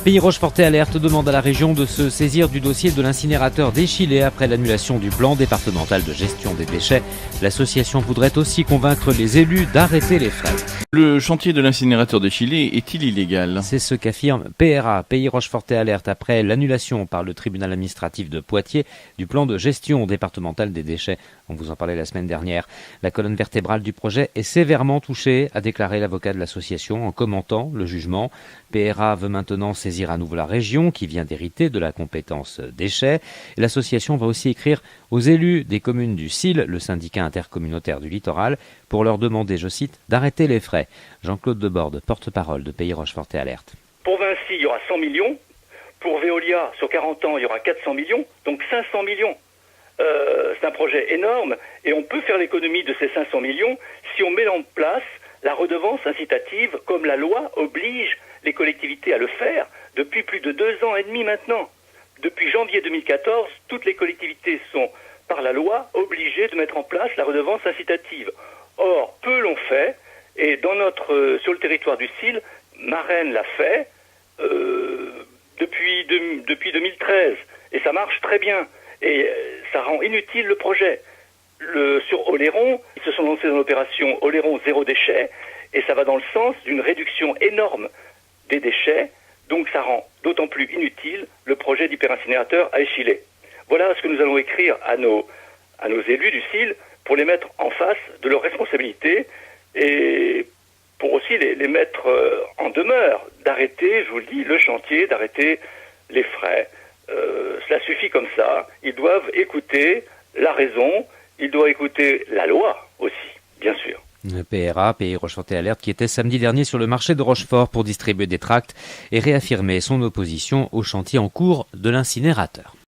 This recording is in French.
Pays Rochefortais Alerte demande à la région de se saisir du dossier de l'incinérateur d'Échillé après l'annulation du plan départemental de gestion des déchets. L'association voudrait aussi convaincre les élus d'arrêter les frais. Le chantier de l'incinérateur d'Échillé est-il illégal ? C'est ce qu'affirme PRA, Pays Rochefortais Alerte, après l'annulation par le tribunal administratif de Poitiers du plan de gestion départemental des déchets. On vous en parlait la semaine dernière. La colonne vertébrale du projet est sévèrement touchée, a déclaré l'avocat de l'association en commentant le jugement. PRA veut maintenant saisir à nouveau la région qui vient d'hériter de la compétence déchets. L'association va aussi écrire aux élus des communes du SIL, le syndicat intercommunautaire du littoral, pour leur demander, je cite, d'arrêter les frais. Jean-Claude Deborde, porte-parole de Pays Rochefortais Alerte. Pour Vinci, il y aura 100 millions. Pour Veolia, sur 40 ans, il y aura 400 millions. Donc 500 millions. C'est un projet énorme et on peut faire l'économie de ces 500 millions si on met en place la redevance incitative comme la loi oblige les collectivités à le faire depuis plus de 2 ans et demi maintenant. Depuis janvier 2014, toutes les collectivités sont, par la loi, obligées de mettre en place la redevance incitative. Or, peu l'ont fait, et sur le territoire du SIL, Marennes l'a fait depuis 2013, et ça marche très bien, et ça rend inutile le projet. Sur Oléron, ils se sont lancés dans l'opération Oléron zéro déchet, et ça va dans le sens d'une réduction énorme des déchets, donc ça rend d'autant plus inutile le projet d'hyperincinérateur à Échillé. Voilà ce que nous allons écrire à nos élus du SIL pour les mettre en face de leurs responsabilités et pour aussi les mettre en demeure d'arrêter, je vous le dis, le chantier, d'arrêter les frais. Cela suffit comme ça. Ils doivent écouter la raison, ils doivent écouter la loi aussi, bien sûr. Le PRA, Pays Rochefortais Alerte, qui était samedi dernier sur le marché de Rochefort pour distribuer des tracts et réaffirmer son opposition au chantier en cours de l'incinérateur.